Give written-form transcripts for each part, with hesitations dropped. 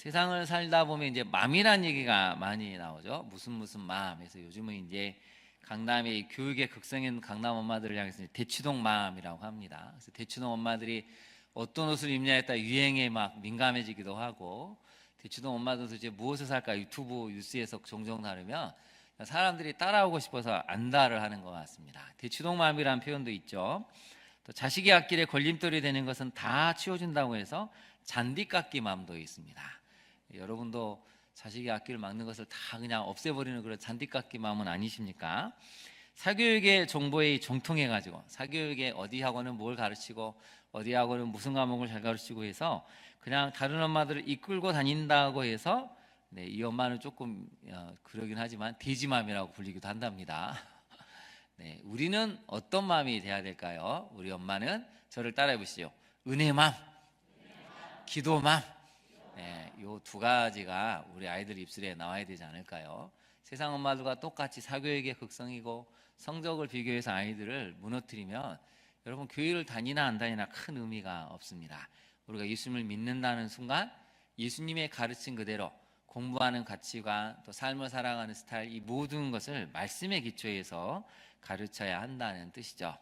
세상을 살다 보면 이제 맘이란 얘기가 많이 나오죠. 무슨 맘. 그래서 요즘은 이제 강남의 교육의 극성인 강남 엄마들을 향해서 대치동 맘이라고 합니다. 그래서 대치동 엄마들이 어떤 옷을 입냐에 따라 유행에 막 민감해지기도 하고, 대치동 엄마들도 이제 무엇을 살까 유튜브 뉴스에서 종종 다루면 사람들이 따라오고 싶어서 안달을 하는 것 같습니다. 대치동 맘이라는 표현도 있죠. 또 자식의 앞길에 걸림돌이 되는 것은 다 치워준다고 해서 잔디깎기 맘도 있습니다. 여러분도 자식의 앞길을 막는 것을 다 그냥 없애버리는 그런 잔디깎기 마음은 아니십니까? 사교육의 정보에 정통해가지고 사교육에 어디 학원은 뭘 가르치고 어디 학원은 무슨 과목을 잘 가르치고 해서 그냥 다른 엄마들을 이끌고 다닌다고 해서 이 엄마는 조금 그러긴 하지만 돼지맘이라고 불리기도 한답니다. 우리는 어떤 마음이 돼야 될까요? 우리 엄마는 저를 따라해 보시죠. 은혜맘, 기도맘. 요 두 가지가 우리 아이들 입술에 나와야 되지 않을까요? 세상 엄마들과 똑같이 사교육의 극성이고 성적을 비교해서 아이들을 무너뜨리면 여러분 교회를 다니나 안 다니나 큰 의미가 없습니다. 우리가 예수님을 믿는다는 순간 예수님의 가르친 그대로 공부하는 가치관, 또 삶을 살아가는 스타일, 이 모든 것을 말씀에 기초해서 가르쳐야 한다는 뜻이죠.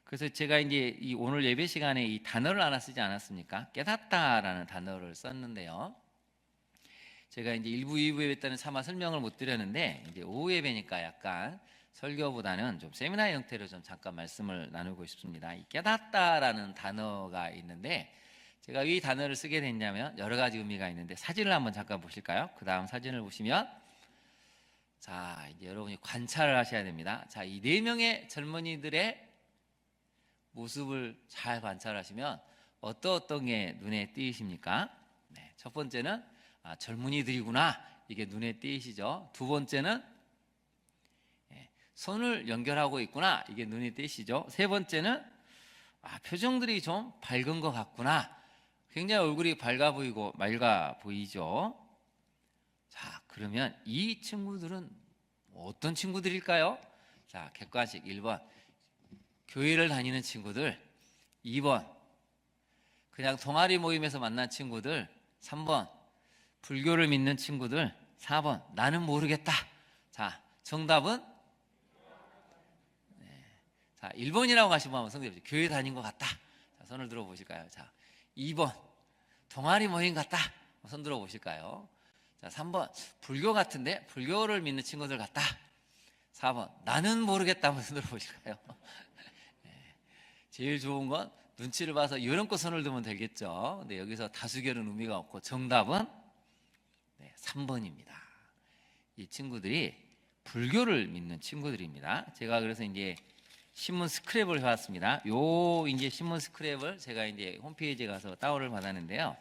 그래서 제가 이제 이 오늘 예배 시간에 이 단어를 하나 쓰지 않았습니까? 깨닫다라는 단어를 썼는데요. 제가 이제 1부, 2부 예배 때는 차마 설명을 못 드렸는데 이제 오후 예배니까 약간 설교보다는 좀 세미나 형태로 좀 잠깐 말씀을 나누고 싶습니다. 이 깨닫다라는 단어가 있는데 제가 이 단어를 쓰게 됐냐면 여러 가지 의미가 있는데 사진을 한번 잠깐 보실까요? 그 다음 사진을 보시면 자, 이제 여러분이 관찰을 하셔야 됩니다. 자, 이 4명의 젊은이들의 모습을 잘 관찰하시면 어떤 게 눈에 띄십니까? 첫 번째는 젊은이들이구나, 이게 눈에 띄시죠. 두 번째는 손을 연결하고 있구나, 이게 눈에 띄시죠. 세 번째는 표정들이 좀 밝은 것 같구나, 굉장히 얼굴이 밝아 보이고 맑아 보이죠. 자, 그러면 이 친구들은 어떤 친구들일까요? 자, 객관식 1번 교회를 다니는 친구들, 2번 그냥 동아리 모임에서 만난 친구들, 3번 불교를 믿는 친구들, 4번 나는 모르겠다. 자, 정답은 자, 1번이라고 하시면 한번 성대해보세요. 교회 다닌 것 같다. 자, 손을 들어 보실까요? 자, 2번 동아리 모임 같다. 손 들어 보실까요? 자, 3번 불교 같은데 불교를 믿는 친구들 같다. 4번 나는 모르겠다. 한번 손 들어 보실까요? 제일 좋은 건 눈치를 봐서 요런껏 손을 들면 되겠죠. 근데 여기서 다수결은 의미가 없고 정답은 3번입니다. 이 친구들이 불교를 믿는 친구들입니다. 제가 그래서 이제 신문 스크랩을 해왔습니다. 요 이제 신문 스크랩을 제가 이제 홈페이지에 가서 다운을 받았는데요.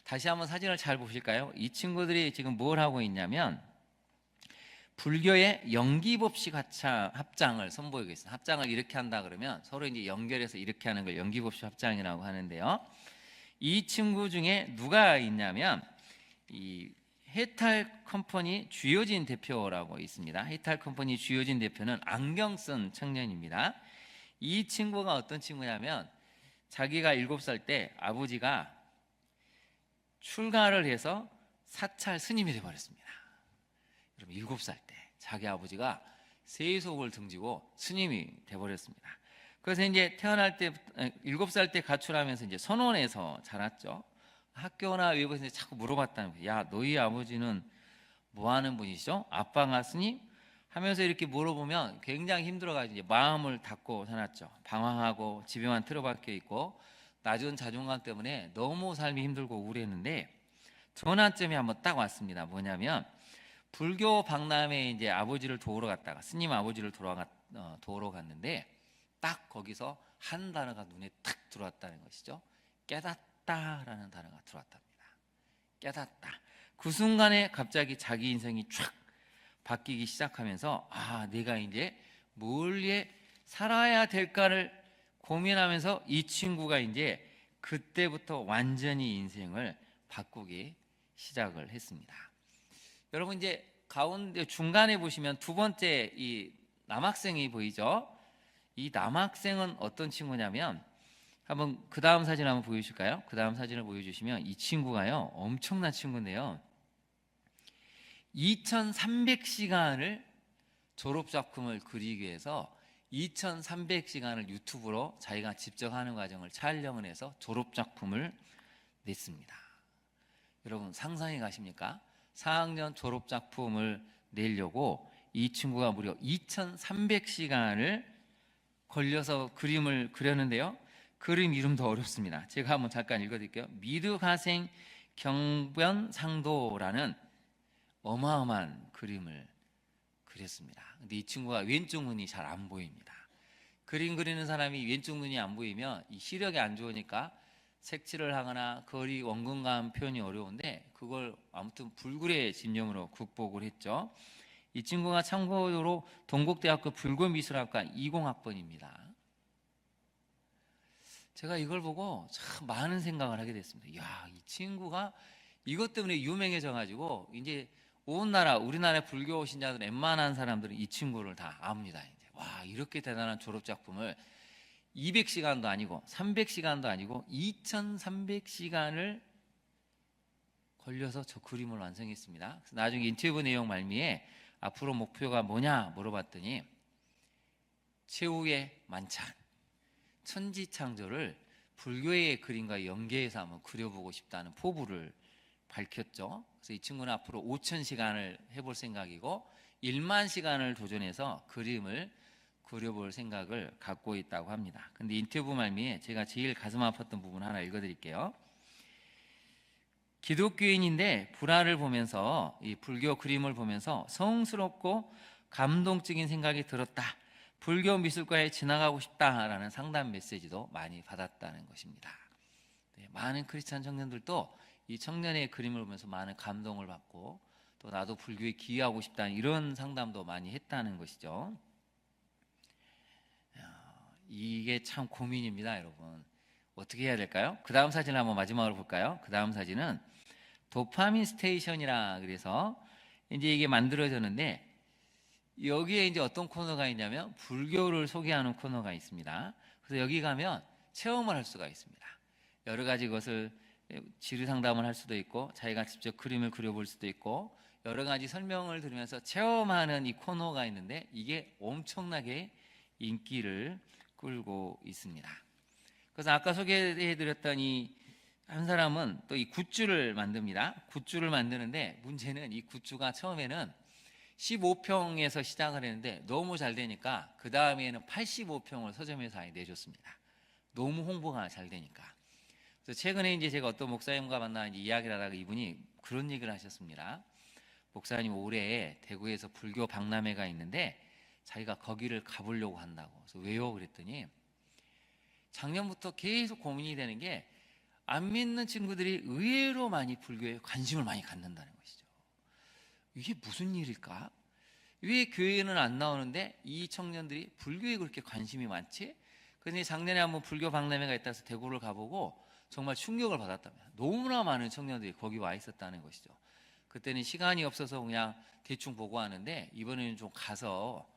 다시 한번 사진을 잘 보실까요? 이 친구들이 지금 뭘 하고 있냐면 불교의 연기법식 합장을 선보이고 있습니다. 합장을 이렇게 한다 그러면 서로 이제 연결해서 이렇게 하는 걸 연기법식 합장이라고 하는데요. 이 친구 중에 누가 있냐면 이 해탈 컴퍼니 주효진 대표라고 있습니다. 해탈 컴퍼니 주효진 대표는 안경 쓴 청년입니다. 이 친구가 어떤 친구냐면 자기가 7살 때 아버지가 출가를 해서 사찰 스님이 되어버렸습니다. 여러분 7살 때 자기 아버지가 세속을 등지고 스님이 돼버렸습니다. 그래서 이제 태어날 때 7살 때 가출하면서 이제 선원에서 자랐죠. 학교나 외부에서 자꾸 물어봤다는 거예요. 야, 너희 아버지는 뭐 하는 분이시죠? 아빠가 스님? 하면서 이렇게 물어보면 굉장히 힘들어가지고 이제 마음을 닫고 살았죠. 방황하고 집에만 틀어박혀 있고 낮은 자존감 때문에 너무 삶이 힘들고 우울했는데 전환점이 한번 딱 왔습니다. 뭐냐면 불교 박람회에 이제 아버지를 도우러 갔다가 스님 아버지를 도우러 갔는데 딱 거기서 한 단어가 눈에 탁 들어왔다는 것이죠. 깨닫다라는 단어가 들어왔답니다. 깨닫다. 그 순간에 갑자기 자기 인생이 쫙 바뀌기 시작하면서 내가 이제 뭘 살아야 될까를 고민하면서 이 친구가 이제 그때부터 완전히 인생을 바꾸기 시작을 했습니다. 여러분 이제 가운데 중간에 보시면 두 번째 이 남학생이 보이죠? 이 남학생은 어떤 친구냐면 한번 그 다음 사진 한번 보여주실까요? 그 다음 사진을 보여주시면 이 친구가요, 엄청난 친구인데요. 2300시간을 졸업작품을 그리기 위해서 2300시간을 유튜브로 자기가 직접 하는 과정을 촬영을 해서 졸업작품을 냈습니다. 여러분 상상이 가십니까? 4학년 졸업작품을 내려고 이 친구가 무려 2300시간을 걸려서 그림을 그렸는데요. 그림 이름도 어렵습니다. 제가 한번 잠깐 읽어드릴게요. 미르가생 경변상도라는 어마어마한 그림을 그렸습니다. 근데 이 친구가 왼쪽 눈이 잘 안 보입니다. 그림 그리는 사람이 왼쪽 눈이 안 보이면 이 시력이 안 좋으니까 색칠을 하거나 거리 원근감 표현이 어려운데 그걸 아무튼 불굴의 집념으로 극복을 했죠. 이 친구가 참고로 동국대학교 불교미술학과 20학번입니다. 제가 이걸 보고 참 많은 생각을 하게 됐습니다. 이야, 이 친구가 이것 때문에 유명해져 가지고 이제 온 나라, 우리나라 불교 신자들 웬만한 사람들은 이 친구를 다 압니다. 이제. 와, 이렇게 대단한 졸업 작품을 200시간도 아니고 300시간도 아니고 2300시간을 걸려서 저 그림을 완성했습니다. 그래서 나중에 인터뷰 내용 말미에 앞으로 목표가 뭐냐 물어봤더니 최후의 만찬, 천지창조를 불교의 그림과 연계해서 한번 그려보고 싶다는 포부를 밝혔죠. 그래서 이 친구는 앞으로 5000시간을 해볼 생각이고 1만 시간을 도전해서 그림을 그려볼 생각을 갖고 있다고 합니다. 근데 인터뷰 말미에 제가 제일 가슴 아팠던 부분 하나 읽어드릴게요. 기독교인인데 불화를 보면서 이 불교 그림을 보면서 성스럽고 감동적인 생각이 들었다. 불교 미술과에 지나가고 싶다라는 상담 메시지도 많이 받았다는 것입니다. 네, 많은 크리스찬 청년들도 이 청년의 그림을 보면서 많은 감동을 받고 또 나도 불교에 기여하고 싶다는 이런 상담도 많이 했다는 것이죠. 이게 참 고민입니다, 여러분. 어떻게 해야 될까요? 그 다음 사진을 한번 마지막으로 볼까요? 그 다음 사진은 도파민 스테이션이라 그래서 이제 이게 만들어졌는데 여기에 이제 어떤 코너가 있냐면 불교를 소개하는 코너가 있습니다. 그래서 여기 가면 체험을 할 수가 있습니다. 여러 가지 것을 지리 상담을 할 수도 있고 자기가 직접 그림을 그려볼 수도 있고 여러 가지 설명을 들으면서 체험하는 이 코너가 있는데 이게 엄청나게 인기를 끌고 있습니다. 그래서 아까 소개해드렸던 이 한 사람은 또 이 굿즈를 만듭니다. 굿즈를 만드는데 문제는 이 굿즈가 처음에는 15평에서 시작을 했는데 너무 잘 되니까 그 다음에는 85평을 서점에서 아예 내줬습니다. 너무 홍보가 잘 되니까. 그래서 최근에 이제 제가 어떤 목사님과 만나 이제 이야기를 하다가 이분이 그런 얘기를 하셨습니다. 목사님 올해 대구에서 불교 박람회가 있는데 자기가 거기를 가보려고 한다고. 그래서 왜요? 그랬더니 작년부터 계속 고민이 되는 게 안 믿는 친구들이 의외로 많이 불교에 관심을 많이 갖는다는 것이죠. 이게 무슨 일일까? 왜 교회는 안 나오는데 이 청년들이 불교에 그렇게 관심이 많지? 그래서 작년에 한번 불교 박람회가 있다 해서 대구를 가보고 정말 충격을 받았답니다. 너무나 많은 청년들이 거기 와 있었다는 것이죠. 그때는 시간이 없어서 그냥 대충 보고 하는데 이번에는 좀 가서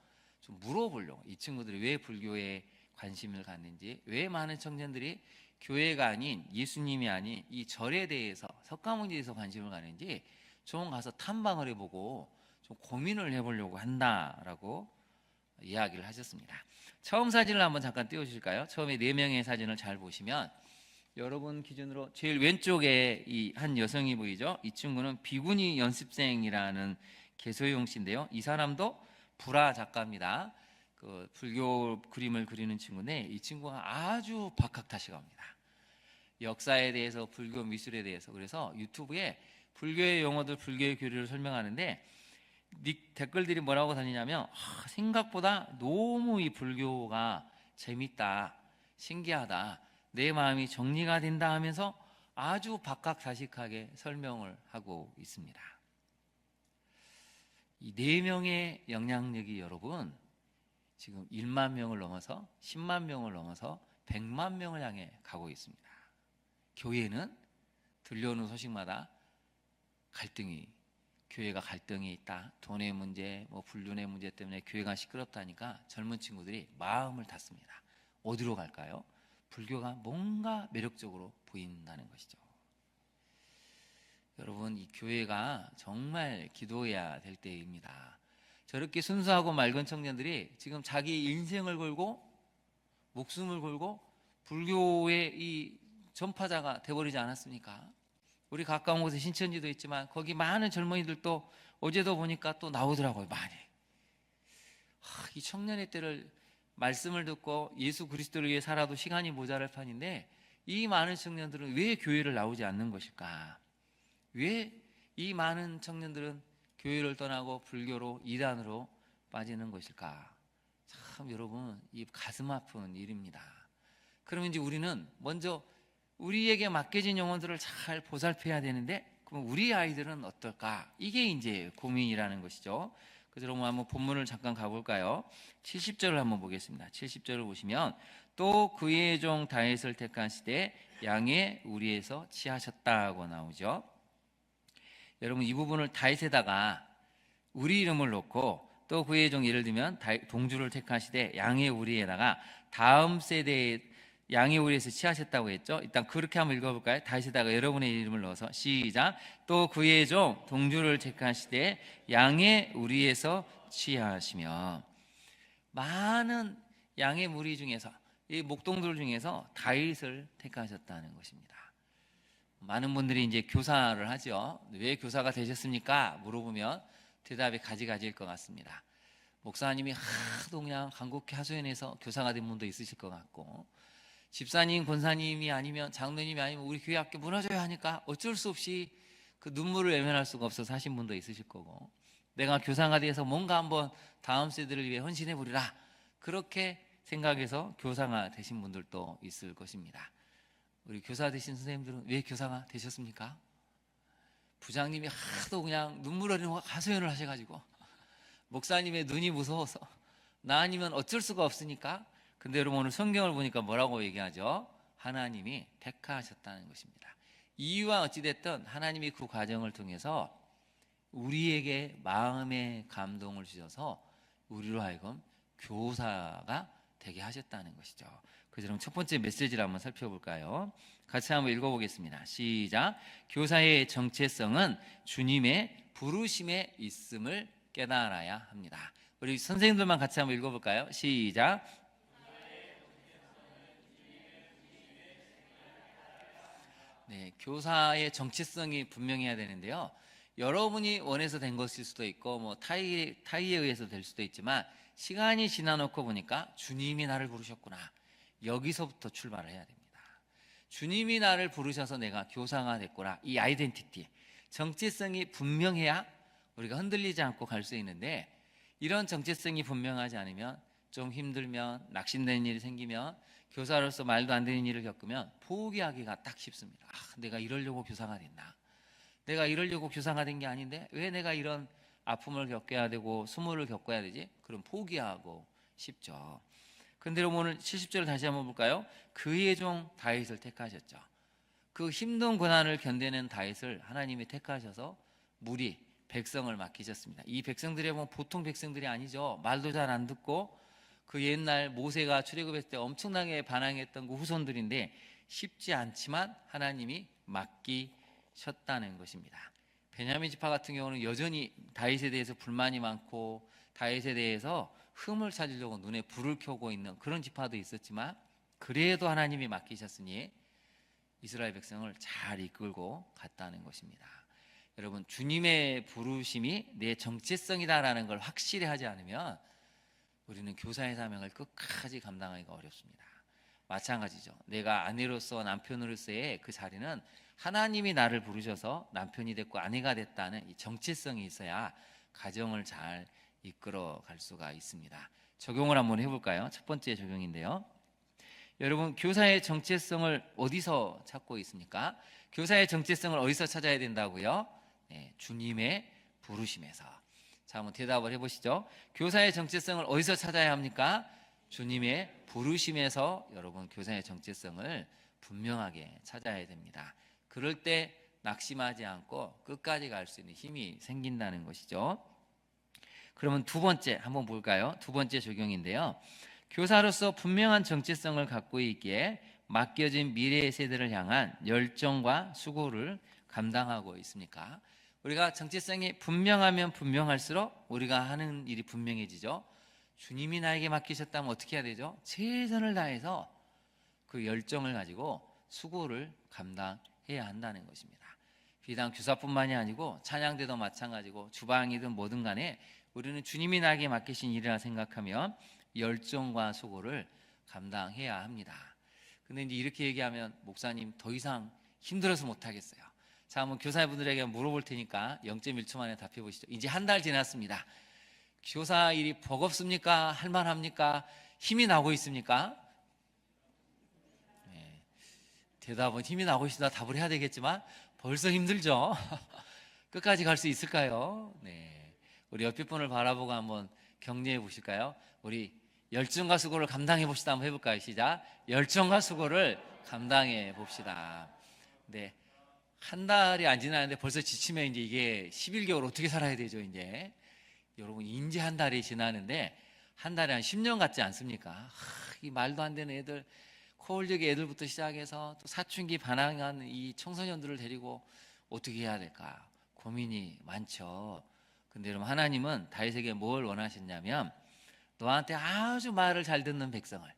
좀 물어보려고 이 친구들이 왜 불교에 관심을 갖는지, 왜 많은 청년들이 교회가 아닌 예수님이 아닌 이 절에 대해서 석가모니에 대해서 관심을 갖는지 좀 가서 탐방을 해보고 좀 고민을 해보려고 한다라고 이야기를 하셨습니다. 처음 사진을 한번 잠깐 띄워주실까요? 처음에 4명의 사진을 잘 보시면 여러분 기준으로 제일 왼쪽에 이 한 여성이 보이죠? 이 친구는 비구니 연습생이라는 개소용 씨인데요. 이 사람도 불화 작가입니다. 그 불교 그림을 그리는 친구인데 이 친구가 아주 박학다식합니다. 역사에 대해서 불교 미술에 대해서. 그래서 유튜브에 불교의 용어들, 불교의 교리를 설명하는데 댓글들이 뭐라고 다니냐면 생각보다 너무 이 불교가 재밌다, 신기하다, 내 마음이 정리가 된다 하면서 아주 박학다식하게 설명을 하고 있습니다. 이 4명의 영향력이 여러분 지금 1만 명을 넘어서 10만 명을 넘어서 100만 명을 향해 가고 있습니다. 교회는 들려오는 소식마다 교회가 갈등이 있다, 돈의 문제, 불륜의 문제 때문에 교회가 시끄럽다니까 젊은 친구들이 마음을 닫습니다. 어디로 갈까요? 불교가 뭔가 매력적으로 보인다는 것이죠. 여러분, 이 교회가 정말 기도해야 될 때입니다. 저렇게 순수하고 맑은 청년들이 지금 자기 인생을 걸고 목숨을 걸고 불교의 이 전파자가 돼버리지 않았습니까? 우리 가까운 곳에 신천지도 있지만 거기 많은 젊은이들도 어제도 보니까 또 나오더라고요. 많이. 이 청년의 때를 말씀을 듣고 예수 그리스도를 위해 살아도 시간이 모자랄 판인데 이 많은 청년들은 왜 교회를 나오지 않는 것일까? 왜 이 많은 청년들은 교회를 떠나고 불교로 이단으로 빠지는 것일까? 참 여러분, 이 가슴 아픈 일입니다. 그러면 이제 우리는 먼저 우리에게 맡겨진 영혼들을 잘 보살펴야 되는데 그럼 우리 아이들은 어떨까? 이게 이제 고민이라는 것이죠. 그래서 여러분 한번 본문을 잠깐 가볼까요? 70절을 한번 보겠습니다. 70절을 보시면 또 그의 종 다윗을 택하시되 양의 우리에서 취하셨다고 나오죠. 여러분 이 부분을 다윗에다가 우리 이름을 놓고 또 그의 종 예를 들면 동주를 택하시되 양의 우리에다가 다음 세대의 양의 우리에서 취하셨다고 했죠. 일단 그렇게 한번 읽어볼까요? 다윗에다가 여러분의 이름을 넣어서 시작. 또 그의 종 동주를 택하시되 양의 우리에서 취하시며 많은 양의 무리 중에서 이 목동들 중에서 다윗을 택하셨다는 것입니다. 많은 분들이 이제 교사를 하죠. 왜 교사가 되셨습니까? 물어보면 대답이 가지가지일 것 같습니다. 목사님이 하도 그냥 간곡히 하소연해서 교사가 된 분도 있으실 것 같고 집사님, 권사님이 아니면 장로님이 아니면 우리 교회 학교 무너져야 하니까 어쩔 수 없이 그 눈물을 외면할 수가 없어서 하신 분도 있으실 거고 내가 교사가 돼서 뭔가 한번 다음 세대를 위해 헌신해 보리라 그렇게 생각해서 교사가 되신 분들도 있을 것입니다. 우리 교사 되신 선생님들은 왜 교사가 되셨습니까? 부장님이 하도 그냥 눈물 어린 하소연을 하셔가지고 목사님의 눈이 무서워서 나 아니면 어쩔 수가 없으니까. 근데 여러분 오늘 성경을 보니까 뭐라고 얘기하죠? 하나님이 택하셨다는 것입니다. 이유와 어찌됐든 하나님이 그 과정을 통해서 우리에게 마음의 감동을 주셔서 우리로 하여금 교사가 되게 하셨다는 것이죠. 그래서 그럼 첫 번째 메시지를 한번 살펴볼까요? 같이 한번 읽어보겠습니다. 시작. 교사의 정체성은 주님의 부르심에 있음을 깨달아야 합니다. 우리 선생님들만 같이 한번 읽어볼까요? 시작. 네, 교사의 정체성이 분명해야 되는데요. 여러분이 원해서 된 것일 수도 있고 뭐 타의에 의해서 될 수도 있지만 시간이 지나놓고 보니까 주님이 나를 부르셨구나. 여기서부터 출발을 해야 됩니다. 주님이 나를 부르셔서 내가 교사가 됐구나. 이 아이덴티티, 정체성이 분명해야 우리가 흔들리지 않고 갈 수 있는데 이런 정체성이 분명하지 않으면 좀 힘들면 낙심되는 일이 생기면 교사로서 말도 안 되는 일을 겪으면 포기하기가 딱 쉽습니다. 내가 이러려고 교사가 됐나? 내가 이러려고 교사가 된 게 아닌데 왜 내가 이런 아픔을 겪어야 되고 수모를 겪어야 되지? 그럼 포기하고 싶죠. 근데 여러분 오늘 70절을 다시 한번 볼까요? 그의 종 다윗을 택하셨죠. 그 힘든 고난을 견디는 다윗을 하나님이 택하셔서 무리 백성을 맡기셨습니다. 이 백성들이 보면 보통 백성들이 아니죠. 말도 잘 안 듣고 그 옛날 모세가 출애굽했을 때 엄청나게 반항했던 그 후손들인데 쉽지 않지만 하나님이 맡기셨다는 것입니다. 베냐민 지파 같은 경우는 여전히 다윗에 대해서 불만이 많고 다윗에 대해서 흠을 찾으려고 눈에 불을 켜고 있는 그런 지파도 있었지만 그래도 하나님이 맡기셨으니 이스라엘 백성을 잘 이끌고 갔다는 것입니다. 여러분 주님의 부르심이 내 정체성이다라는 걸 확실히 하지 않으면 우리는 교사의 사명을 끝까지 감당하기가 어렵습니다. 마찬가지죠. 내가 아내로서 남편으로서의 그 자리는 하나님이 나를 부르셔서 남편이 됐고 아내가 됐다는 이 정체성이 있어야 가정을 잘 이끌어 갈 수가 있습니다. 적용을 한번 해볼까요? 첫 번째 적용인데요. 여러분 교사의 정체성을 어디서 찾고 있습니까? 교사의 정체성을 어디서 찾아야 된다고요? 네, 주님의 부르심에서. 자, 한번 대답을 해보시죠. 교사의 정체성을 어디서 찾아야 합니까? 주님의 부르심에서 여러분 교사의 정체성을 분명하게 찾아야 됩니다. 그럴 때 낙심하지 않고 끝까지 갈 수 있는 힘이 생긴다는 것이죠. 그러면 두 번째 한번 볼까요? 두 번째 적용인데요. 교사로서 분명한 정체성을 갖고 있기에 맡겨진 미래 세대를 향한 열정과 수고를 감당하고 있습니까? 우리가 정체성이 분명하면 분명할수록 우리가 하는 일이 분명해지죠. 주님이 나에게 맡기셨다면 어떻게 해야 되죠? 최선을 다해서 그 열정을 가지고 수고를 감당해야 한다는 것입니다. 비단 교사뿐만이 아니고 찬양대도 마찬가지고 주방이든 뭐든 간에 우리는 주님이 나에게 맡기신 일이라 생각하면 열정과 수고를 감당해야 합니다. 근데 이제 이렇게 얘기하면 목사님 더 이상 힘들어서 못하겠어요. 자, 한번 교사분들에게 물어볼 테니까 0.1초 만에 답해 보시죠. 이제 한 달 지났습니다. 교사 일이 버겁습니까? 할만합니까? 힘이 나고 있습니까? 네. 대답은 힘이 나고 있다 답을 해야 되겠지만 벌써 힘들죠. 끝까지 갈 수 있을까요? 네. 우리 옆에 분을 바라보고 한번 격려해 보실까요? 우리 열정과 수고를 감당해 봅시다. 한번 해볼까요? 시작. 열정과 수고를 감당해 봅시다. 네. 한 달이 안 지나는데 벌써 지치면 이제 이게 11개월 어떻게 살아야 되죠, 이제. 여러분, 이제 한 달이 지나는데 한 달에 한 10년 같지 않습니까? 이 말도 안 되는 애들, 코올적의 애들부터 시작해서 또 사춘기 반항한 이 청소년들을 데리고 어떻게 해야 될까? 고민이 많죠. 근데 여러분, 하나님은 다윗에게 뭘 원하셨냐면 너한테 아주 말을 잘 듣는 백성을,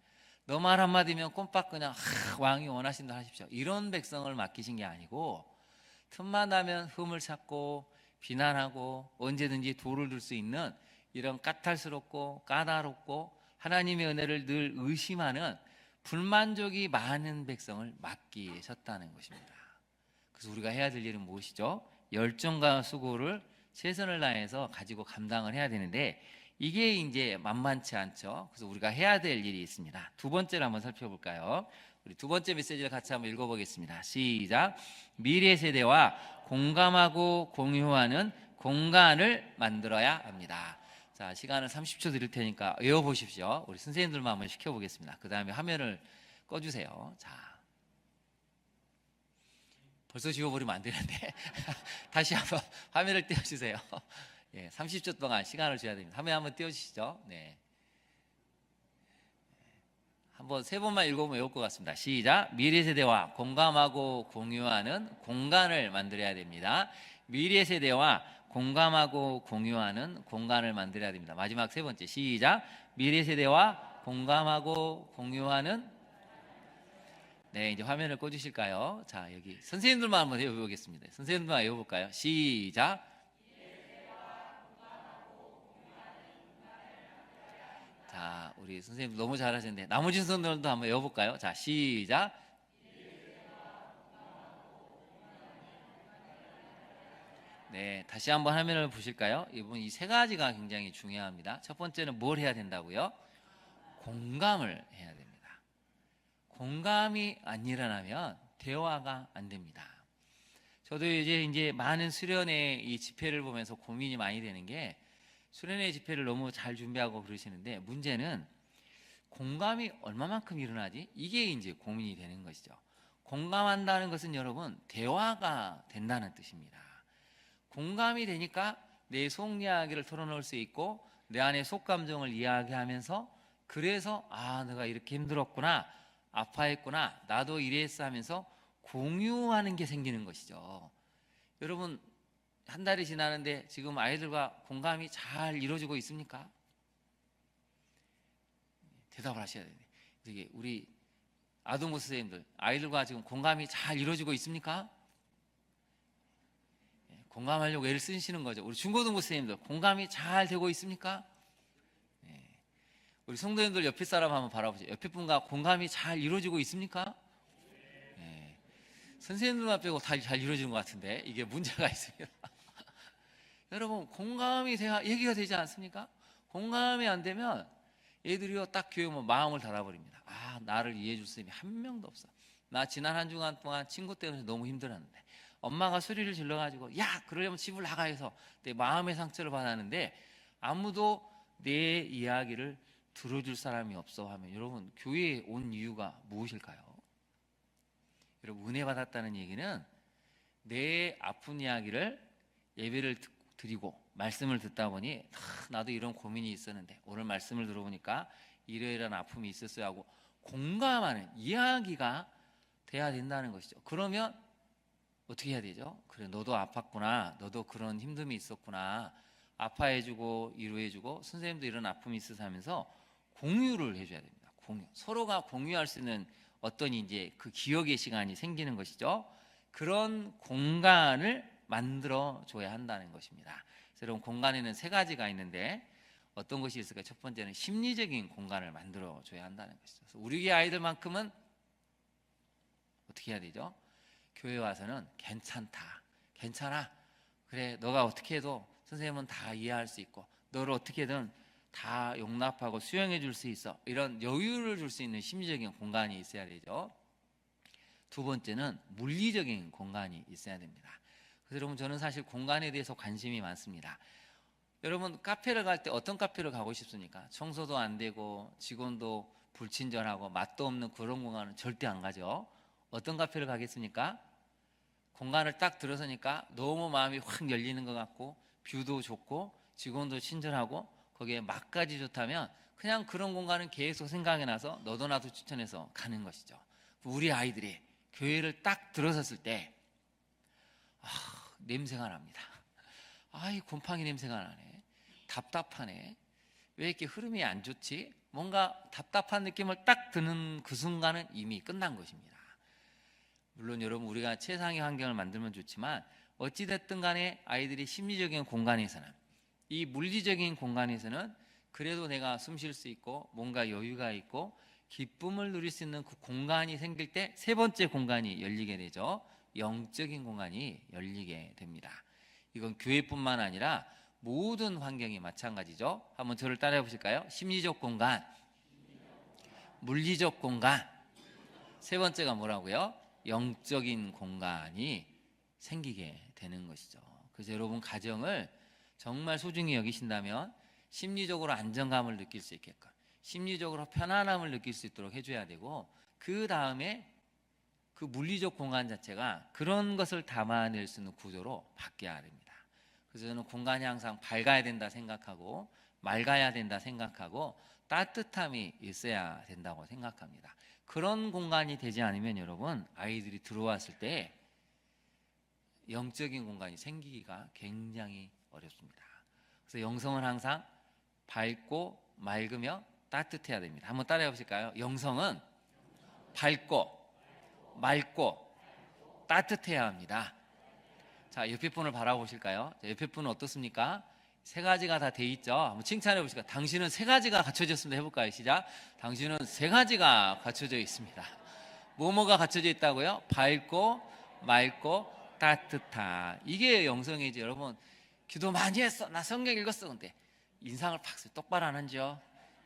너 말 한마디면 꼼빡 그냥 왕이 원하신 대로 하십시오, 이런 백성을 맡기신 게 아니고 틈만 나면 흠을 찾고 비난하고 언제든지 돌을 들 수 있는 이런 까탈스럽고 까다롭고 하나님의 은혜를 늘 의심하는 불만족이 많은 백성을 맡기셨다는 것입니다. 그래서 우리가 해야 될 일은 무엇이죠? 열정과 수고를 최선을 다해서 가지고 감당을 해야 되는데 이게 이제 만만치 않죠. 그래서 우리가 해야 될 일이 있습니다. 두 번째로 한번 살펴볼까요? 우리 두 번째 메시지를 같이 한번 읽어보겠습니다. 시작. 미래 세대와 공감하고 공유하는 공간을 만들어야 합니다. 자, 시간은 30초 드릴 테니까 외워보십시오. 우리 선생님들만 한번 시켜보겠습니다. 그 다음에 화면을 꺼주세요. 자, 벌써 지워버리면 안 되는데 다시 한번 화면을 띄워주세요. 예, 30초 동안 시간을 줘야 됩니다. 화면 한번 띄워주시죠. 네. 한번 세 번만 읽어보면 외울 것 같습니다. 시작. 미래 세대와 공감하고 공유하는 공간을 만들어야 됩니다. 미래 세대와 공감하고 공유하는 공간을 만들어야 됩니다. 마지막 세 번째. 시작. 미래 세대와 공감하고 공유하는. 네, 이제 화면을 꺼주실까요? 자, 여기 선생님들만 한번 외워보겠습니다. 선생님들만 외워볼까요? 시작. 자, 우리 선생님 너무 잘하셨는데 나머지 선생님들도 한번 외워볼까요? 자, 시작. 네, 다시 한번 화면을 보실까요? 이분 이 세 가지가 굉장히 중요합니다. 첫 번째는 뭘 해야 된다고요? 공감을 해야 됩니다. 공감이 안 일어나면 대화가 안 됩니다. 저도 이제 많은 수련회 이 집회를 보면서 고민이 많이 되는 게 수련회 집회를 너무 잘 준비하고 그러시는데 문제는 공감이 얼마만큼 일어나지? 이게 이제 고민이 되는 것이죠. 공감한다는 것은 여러분 대화가 된다는 뜻입니다. 공감이 되니까 내 속 이야기를 털어놓을 수 있고 내 안의 속 감정을 이야기하면서 그래서 내가 이렇게 힘들었구나, 아파했구나, 나도 이랬어 하면서 공유하는 게 생기는 것이죠. 여러분 한 달이 지나는데 지금 아이들과 공감이 잘 이루어지고 있습니까? 대답을 하셔야 돼요. 이게 우리 아동부 선생님들 아이들과 지금 공감이 잘 이루어지고 있습니까? 공감하려고 애를 쓰시는 거죠. 우리 중고등부 선생님들 공감이 잘 되고 있습니까? 우리 성도님들 옆에 사람 한번 바라보세요. 옆에 분과 공감이 잘 이루어지고 있습니까? 선생님들만 빼고 다 잘 이루어지는 것 같은데 이게 문제가 있습니다. 여러분 공감이 돼야 얘기가 되지 않습니까? 공감이 안 되면 애들이요 딱 교회 오면 마음을 닫아버립니다. 나를 이해해 줄 사람이 한 명도 없어. 나 지난 한 주간 동안 친구 때문에 너무 힘들었는데 엄마가 소리를 질러가지고 야 그러려면 집을 나가 해서 내 마음의 상처를 받았는데 아무도 내 이야기를 들어줄 사람이 없어 하면 여러분 교회에 온 이유가 무엇일까요? 여러분 은혜 받았다는 얘기는 내 아픈 이야기를 예배를 드리고 말씀을 듣다 보니 나도 이런 고민이 있었는데 오늘 말씀을 들어보니까 이러이러한 아픔이 있었어요 하고 공감하는 이야기가 돼야 된다는 것이죠. 그러면 어떻게 해야 되죠? 그래, 너도 아팠구나. 너도 그런 힘듦이 있었구나. 아파해주고 위로해주고 선생님도 이런 아픔이 있어서 하면서 공유를 해줘야 됩니다. 공유. 서로가 공유할 수 있는 어떤 이제 그 기억의 시간이 생기는 것이죠. 그런 공간을 만들어 줘야 한다는 것입니다. 그래서 여러분, 공간에는 세 가지가 있는데 어떤 것이 있을까요? 첫 번째는 심리적인 공간을 만들어 줘야 한다는 것이죠. 그래서 우리 아이들만큼은 어떻게 해야 되죠? 교회 와서는 괜찮다, 괜찮아, 그래, 너가 어떻게 해도 선생님은 다 이해할 수 있고 너를 어떻게든 다 용납하고 수용해 줄 수 있어, 이런 여유를 줄 수 있는 심리적인 공간이 있어야 되죠. 두 번째는 물리적인 공간이 있어야 됩니다. 그래서 여러분, 저는 사실 공간에 대해서 관심이 많습니다. 여러분, 카페를 갈 때 어떤 카페를 가고 싶습니까? 청소도 안 되고 직원도 불친절하고 맛도 없는 그런 공간은 절대 안 가죠. 어떤 카페를 가겠습니까? 공간을 딱 들어서니까 너무 마음이 확 열리는 것 같고 뷰도 좋고 직원도 친절하고 거기에 맛까지 좋다면 그냥 그런 공간은 계속 생각이 나서 너도 나도 추천해서 가는 것이죠. 우리 아이들이 교회를 딱 들어섰을 때 냄새가 납니다. 이 곰팡이 냄새가 나네, 답답하네, 왜 이렇게 흐름이 안 좋지? 뭔가 답답한 느낌을 딱 드는 그 순간은 이미 끝난 것입니다. 물론 여러분, 우리가 최상의 환경을 만들면 좋지만 어찌됐든 간에 아이들이 심리적인 공간에서는, 이 물리적인 공간에서는 그래도 내가 숨 쉴 수 있고 뭔가 여유가 있고 기쁨을 누릴 수 있는 그 공간이 생길 때 세 번째 공간이 열리게 되죠. 영적인 공간이 열리게 됩니다. 이건 교회뿐만 아니라 모든 환경이 마찬가지죠. 한번 저를 따라해 보실까요? 심리적 공간, 물리적 공간, 세 번째가 뭐라고요? 영적인 공간이 생기게 되는 것이죠. 그래서 여러분, 가정을 정말 소중히 여기신다면 심리적으로 안정감을 느낄 수 있게끔, 심리적으로 편안함을 느낄 수 있도록 해줘야 되고, 그 다음에 그 물리적 공간 자체가 그런 것을 담아낼 수 있는 구조로 바뀌어야 됩니다. 그래서 저는 공간이 항상 밝아야 된다 생각하고 맑아야 된다 생각하고 따뜻함이 있어야 된다고 생각합니다. 그런 공간이 되지 않으면 여러분, 아이들이 들어왔을 때 영적인 공간이 생기기가 굉장히 어렵습니다. 그래서 영성은 항상 밝고 맑으며 따뜻해야 됩니다. 한번 따라해 보실까요? 영성은 밝고 맑고 따뜻해야 합니다. 자, 옆에 분을 바라보실까요? 자, 옆에 분은 어떻습니까? 세 가지가 다 돼 있죠? 한번 칭찬해 보실까요? 당신은 세 가지가 갖춰졌습니다. 해볼까요? 시작. 당신은 세 가지가 갖춰져 있습니다. 뭐뭐가 갖춰져 있다고요? 밝고 맑고 따뜻한. 이게 영성이지. 여러분, 기도 많이 했어, 나 성경 읽었어, 근데 인상을 팍 똑바로 안 하죠.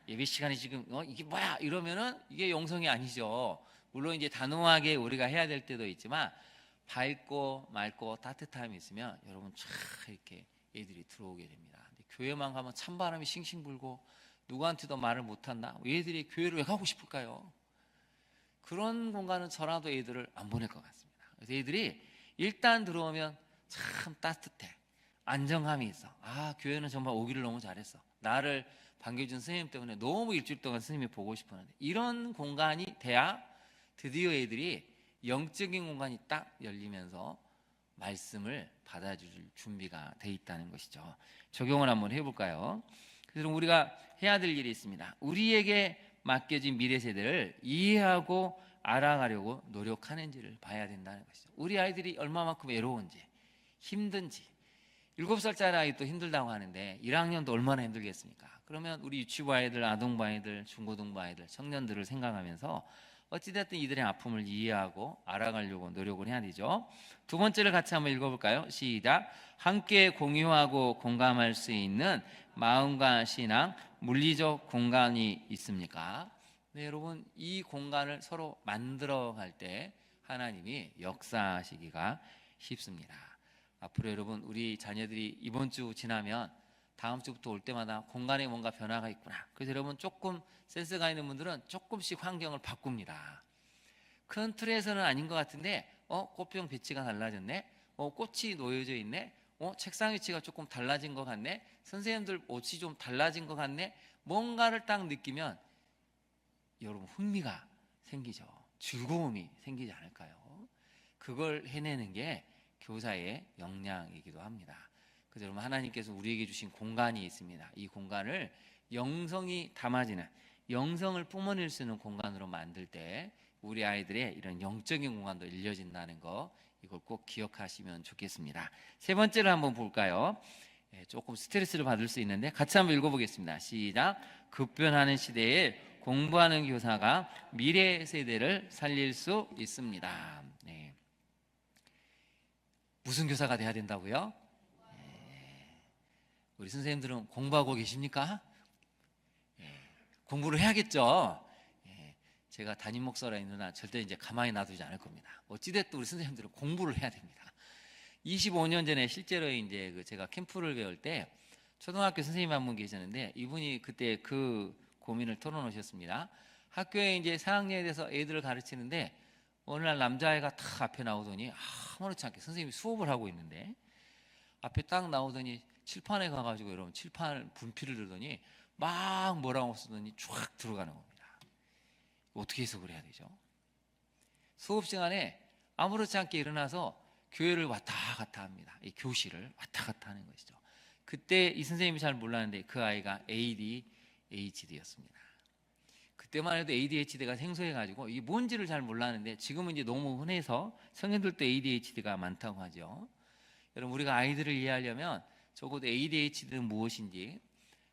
예배 시간이 지금 이게 뭐야 이러면은 이게 영성이 아니죠. 물론 이제 단호하게 우리가 해야 될 때도 있지만 밝고 맑고 따뜻함이 있으면 여러분 쫙 이렇게 애들이 들어오게 됩니다. 근데 교회만 가면 찬바람이 싱싱 불고 누구한테도 말을 못한다. 애들이 교회를 왜 가고 싶을까요? 그런 공간은 저라도 애들을 안 보낼 것 같습니다. 그래서 애들이 일단 들어오면 참 따뜻해, 안정감이 있어. 교회는 정말 오기를 너무 잘했어, 나를 반겨준 선생님 때문에 너무 일주일 동안 선생님이 보고 싶었는데, 이런 공간이 돼야 드디어 애들이 영적인 공간이 딱 열리면서 말씀을 받아줄 준비가 돼 있다는 것이죠. 적용을 한번 해볼까요? 그래서 우리가 해야 될 일이 있습니다. 우리에게 맡겨진 미래 세대를 이해하고 알아가려고 노력하는지를 봐야 된다는 것이죠. 우리 아이들이 얼마만큼 외로운지 힘든지. 7살짜리 아이도 힘들다고 하는데 1학년도 얼마나 힘들겠습니까? 그러면 우리 유치부 아이들, 아동부 아이들, 중고등부 아이들, 청년들을 생각하면서 어찌됐든 이들의 아픔을 이해하고 알아가려고 노력을 해야 되죠. 두 번째를 같이 한번 읽어볼까요? 시작. 함께 공유하고 공감할 수 있는 마음과 신앙, 물리적 공간이 있습니까? 네, 여러분, 이 공간을 서로 만들어갈 때 하나님이 역사하시기가 쉽습니다. 앞으로 여러분, 우리 자녀들이 이번 주 지나면 다음 주부터 올 때마다 공간에 뭔가 변화가 있구나. 그래서 여러분, 조금 센스가 있는 분들은 조금씩 환경을 바꿉니다. 큰 틀에서는 아닌 것 같은데 꽃병 배치가 달라졌네, 꽃이 놓여져 있네, 책상 위치가 조금 달라진 것 같네, 선생님들 옷이 좀 달라진 것 같네, 뭔가를 딱 느끼면 여러분 흥미가 생기죠. 즐거움이 생기지 않을까요? 그걸 해내는 게 교사의 역량이기도 합니다. 그래서 여러분, 하나님께서 우리에게 주신 공간이 있습니다. 이 공간을 영성이 담아지는, 영성을 뿜어낼 수 있는 공간으로 만들 때 우리 아이들의 이런 영적인 공간도 열려진다는 거, 이걸 꼭 기억하시면 좋겠습니다. 세 번째로 한번 볼까요? 조금 스트레스를 받을 수 있는데 같이 한번 읽어보겠습니다. 시작. 급변하는 시대에 공부하는 교사가 미래 세대를 살릴 수 있습니다. 네. 무슨 교사가 돼야 된다고요? 우리 선생님들은 공부하고 계십니까? 공부를 해야겠죠. 제가 담임 목사라 있는 한 절대 이제 가만히 놔두지 않을 겁니다. 어찌됐든 우리 선생님들은 공부를 해야 됩니다. 25년 전에 실제로 이제 제가 캠프를 배울 때 초등학교 선생님 한 분 계셨는데, 이분이 그때 그 고민을 털어놓으셨습니다. 학교에 이제 4학년에 대해서 애들을 가르치는데 어느 날 남자아이가 탁 앞에 나오더니 아무렇지 않게 선생님이 수업을 하고 있는데 앞에 딱 나오더니 칠판에 가가지고 여러분 칠판 분필을 들더니 막 뭐라고 쓰더니 쫙 들어가는 겁니다. 어떻게 해석을 해야 되죠? 수업 시간에 아무렇지 않게 일어나서 교회를 왔다 갔다 합니다. 이 교실을 왔다 갔다 하는 것이죠. 그때 이 선생님이 잘 몰랐는데 그 아이가 ADHD였습니다. 그때만 해도 ADHD가 생소해가지고 이게 뭔지를 잘 몰랐는데 지금은 이제 너무 흔해서 성인들도 ADHD가 많다고 하죠. 여러분, 우리가 아이들을 이해하려면 적어도 ADHD는 무엇인지,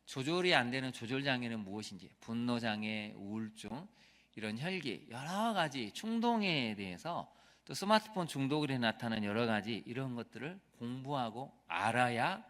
조절이 안 되는 조절장애는 무엇인지, 분노장애, 우울증, 이런 혈기, 여러 가지 충동에 대해서, 또 스마트폰 중독으로 나타나는 여러 가지 이런 것들을 공부하고 알아야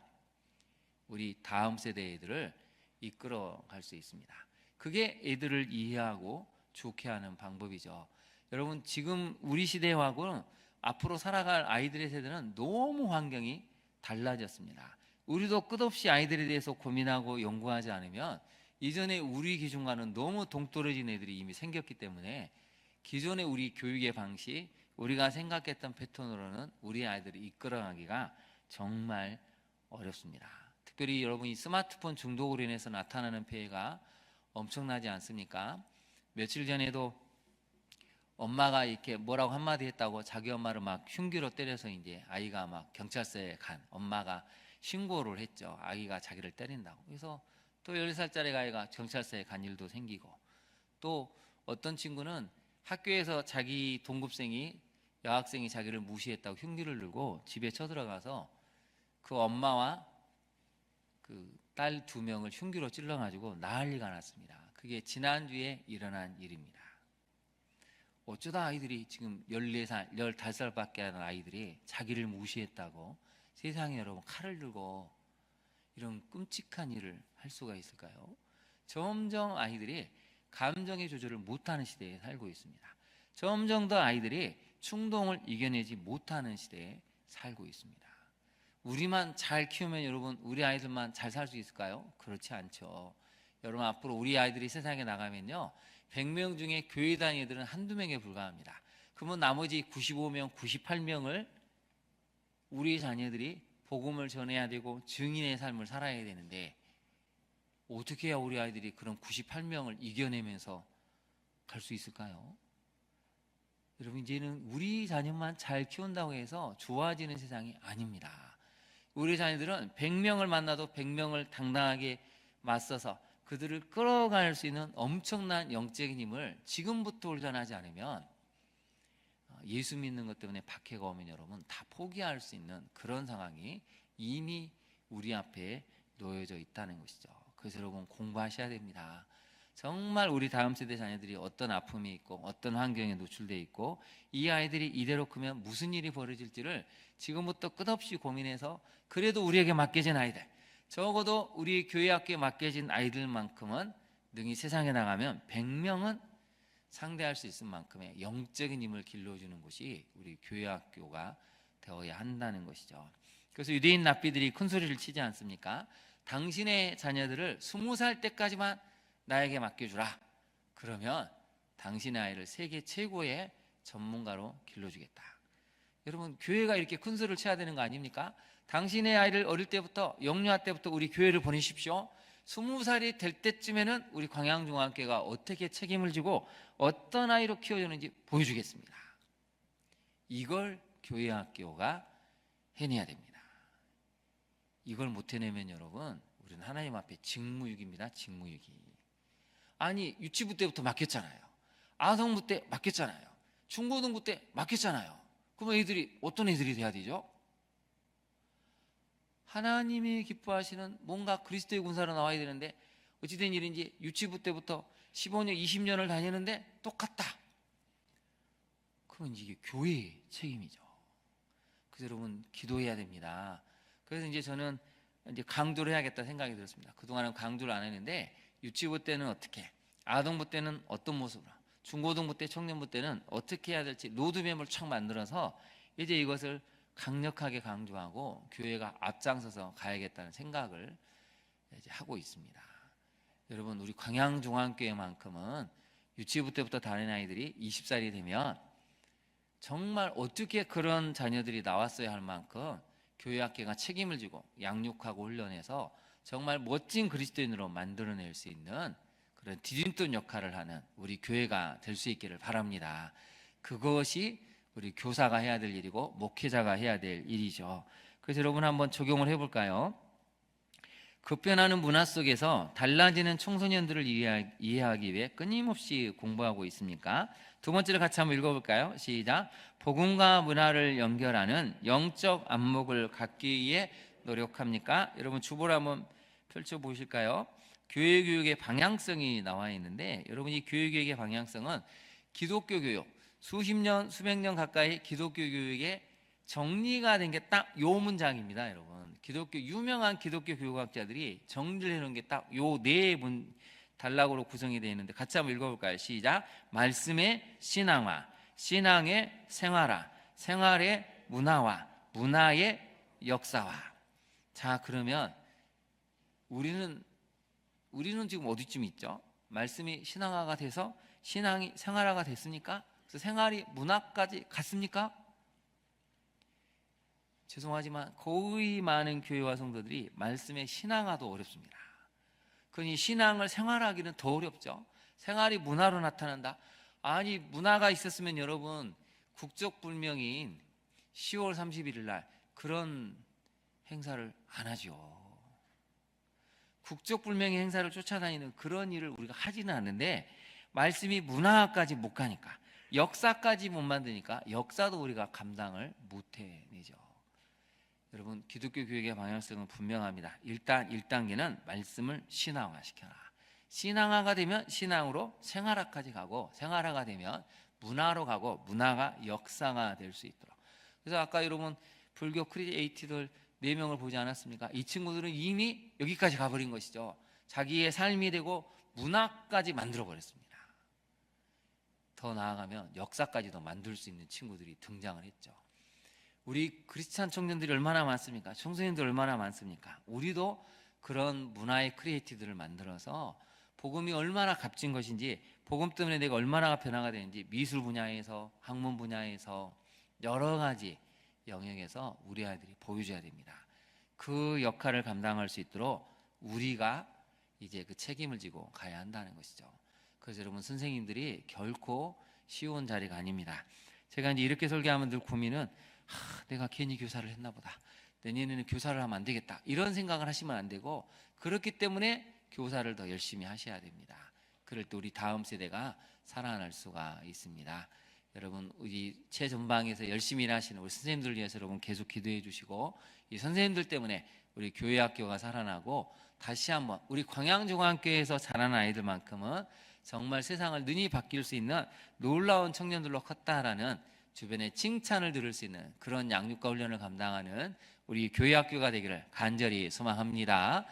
우리 다음 세대 애들을 이끌어 갈 수 있습니다. 그게 애들을 이해하고 좋게 하는 방법이죠. 여러분, 지금 우리 시대하고는 앞으로 살아갈 아이들의 세대는 너무 환경이 달라졌습니다. 우리도 끝없이 아이들에 대해서 고민하고 연구하지 않으면 이전에 우리 기준과는 너무 동떨어진 애들이 이미 생겼기 때문에 기존의 우리 교육의 방식, 우리가 생각했던 패턴으로는 우리 아이들을 이끌어가기가 정말 어렵습니다. 특별히 여러분이 스마트폰 중독으로 인해서 나타나는 폐해가 엄청나지 않습니까? 며칠 전에도 엄마가 이렇게 뭐라고 한마디 했다고 자기 엄마를 막 흉기로 때려서 이제 아이가 막 경찰서에 간, 엄마가 신고를 했죠. 아기가 자기를 때린다고. 그래서 또 10살짜리 아이가 경찰서에 간 일도 생기고, 또 어떤 친구는 학교에서 자기 동급생이, 여학생이 자기를 무시했다고 흉기를 들고 집에 쳐들어가서 그 엄마와 그 딸 2명을 흉기로 찔러가지고 난리가 났습니다. 그게 지난주에 일어난 일입니다. 어쩌다 아이들이 지금 14살, 15살밖에 안 된 아이들이 자기를 무시했다고 세상에 여러분 칼을 들고 이런 끔찍한 일을 할 수가 있을까요? 점점 아이들이 감정의 조절을 못하는 시대에 살고 있습니다. 점점 더 아이들이 충동을 이겨내지 못하는 시대에 살고 있습니다. 우리만 잘 키우면 여러분, 우리 아이들만 잘 살 수 있을까요? 그렇지 않죠. 여러분, 앞으로 우리 아이들이 세상에 나가면요, 100명 중에 교회 다니는 애들은 한두 명에 불과합니다. 그러면 나머지 95명, 98명을 우리 자녀들이 복음을 전해야 되고 증인의 삶을 살아야 되는데, 어떻게 해야 우리 아이들이 그런 98명을 이겨내면서 갈 수 있을까요? 여러분, 이제는 우리 자녀만 잘 키운다고 해서 좋아지는 세상이 아닙니다. 우리 자녀들은 100명을 만나도 100명을 당당하게 맞서서 그들을 끌어갈 수 있는 엄청난 영적인 힘을 지금부터 훈련하지 않으면 예수 믿는 것 때문에 박해가 오면 여러분 다 포기할 수 있는 그런 상황이 이미 우리 앞에 놓여져 있다는 것이죠. 그래서 여러분, 공부하셔야 됩니다. 정말 우리 다음 세대 자녀들이 어떤 아픔이 있고 어떤 환경에 노출되어 있고 이 아이들이 이대로 크면 무슨 일이 벌어질지를 지금부터 끝없이 고민해서, 그래도 우리에게 맡겨진 아이들, 적어도 우리 교회 학교에 맡겨진 아이들만큼은 능히 세상에 나가면 100명은 상대할 수 있을 만큼의 영적인 힘을 길러주는 곳이 우리 교회 학교가 되어야 한다는 것이죠. 그래서 유대인 랍비들이 큰 소리를 치지 않습니까? 당신의 자녀들을 20살 때까지만 나에게 맡겨주라. 그러면 당신의 아이를 세계 최고의 전문가로 길러주겠다. 여러분, 교회가 이렇게 큰 소리를 쳐야 되는 거 아닙니까? 당신의 아이를 어릴 때부터, 영유아 때부터 우리 교회를 보내십시오. 20살이 될 때쯤에는 우리 광양중앙교회가 어떻게 책임을 지고 어떤 아이로 키워주는지 보여주겠습니다. 이걸 교회학교가 해내야 됩니다. 이걸 못 해내면 여러분, 우리는 하나님 앞에 직무유기입니다. 직무유기. 아니, 유치부 때부터 맡겼잖아요. 아동부 때 맡겼잖아요. 중고등부 때 맡겼잖아요. 그럼 애들이 어떤 애들이 돼야 되죠? 하나님이 기뻐하시는 뭔가 그리스도의 군사로 나와야 되는데 어찌된 일인지 유치부 때부터 15년, 20년을 다니는데 똑같다. 그러면 이게 교회의 책임이죠. 그래서 여러분 기도해야 됩니다. 그래서 이제 저는 이제 강조를 해야겠다 생각이 들었습니다. 그동안은 강조를 안 했는데 유치부 때는 어떻게, 아동부 때는 어떤 모습으로, 중고등부 때, 청년부 때는 어떻게 해야 될지 로드맵을 쫙 만들어서 이제 이것을 강력하게 강조하고 교회가 앞장서서 가야겠다는 생각을 이제 하고 있습니다. 여러분, 우리 광양중앙교회만큼은 유치부 때부터 다른 아이들이 20살이 되면 정말 어떻게 그런 자녀들이 나왔어야 할 만큼 교회학교가 책임을 지고 양육하고 훈련해서 정말 멋진 그리스도인으로 만들어낼 수 있는 그런 디딤돌 역할을 하는 우리 교회가 될 수 있기를 바랍니다. 그것이 우리 교사가 해야 될 일이고 목회자가 해야 될 일이죠. 그래서 여러분 한번 적용을 해볼까요? 급변하는 문화 속에서 달라지는 청소년들을 이해하기 위해 끊임없이 공부하고 있습니까? 두 번째로 같이 한번 읽어볼까요? 시작. 복음과 문화를 연결하는 영적 안목을 갖기 위해 노력합니까? 여러분 주보를 한번 펼쳐보실까요? 교회 교육의 방향성이 나와 있는데, 여러분 이 교회 교육의 방향성은 기독교 교육, 수십 년, 수백 년 가까이 기독교 교육의 정리가 된 게 딱 요 문장입니다. 여러분, 유명한 기독교 교육학자들이 정리를 해놓은 게 딱 요 네 단락으로 구성이 되어 있는데, 같이 한번 읽어볼까요? 시작. 말씀의 신앙화, 신앙의 생활화, 생활의 문화화, 문화의 역사화. 자, 그러면 우리는 지금 어디쯤 있죠? 말씀이 신앙화가 돼서 신앙이 생활화가 됐습니까? 그래서 생활이 문화까지 갔습니까? 죄송하지만 거의 많은 교회와 성도들이 말씀의 신앙화도 어렵습니다. 그러니 신앙을 생활하기는 더 어렵죠. 생활이 문화로 나타난다. 아니, 문화가 있었으면 여러분 국적불명인 10월 31일 날 그런 행사를 안 하죠. 국적불명의 행사를 쫓아다니는 그런 일을 우리가 하지는 않는데, 말씀이 문화까지 못 가니까, 역사까지 못 만드니까 역사도 우리가 감당을 못 해내죠. 여러분, 기독교 교육의 방향성은 분명합니다. 일단 1단계는 말씀을 신앙화시켜라. 신앙화가 되면 신앙으로 생활화까지 가고, 생활화가 되면 문화로 가고, 문화가 역사가 될 수 있도록. 그래서 아까 여러분 불교 크리에이티들 4명을 보지 않았습니까? 이 친구들은 이미 여기까지 가버린 것이죠. 자기의 삶이 되고 문화까지 만들어버렸습니다. 더 나아가면 역사까지도 만들 수 있는 친구들이 등장을 했죠. 우리 크리스찬 청년들이 얼마나 많습니까? 청소년들 얼마나 많습니까? 우리도 그런 문화의 크리에이티브를 만들어서 복음이 얼마나 값진 것인지, 복음 때문에 내가 얼마나 변화가 되는지, 미술 분야에서, 학문 분야에서, 여러 가지 영역에서 우리 아이들이 보여줘야 됩니다. 그 역할을 감당할 수 있도록 우리가 이제 그 책임을 지고 가야 한다는 것이죠. 그래서 여러분, 선생님들이 결코 쉬운 자리가 아닙니다. 제가 이제 이렇게 설교하면 늘 고민은, 내가 괜히 교사를 했나 보다, 내년에는 교사를 하면 안 되겠다, 이런 생각을 하시면 안 되고, 그렇기 때문에 교사를 더 열심히 하셔야 됩니다. 그럴 때 우리 다음 세대가 살아날 수가 있습니다. 여러분, 우리 최전방에서 열심히 일하시는 우리 선생님들 위해서 여러분 계속 기도해 주시고, 이 선생님들 때문에 우리 교회학교가 살아나고, 다시 한번 우리 광양중앙교회에서 자란 아이들만큼은 정말 세상을 능히 바뀔 수 있는 놀라운 청년들로 컸다라는 주변의 칭찬을 들을 수 있는 그런 양육과 훈련을 감당하는 우리 교회학교가 되기를 간절히 소망합니다.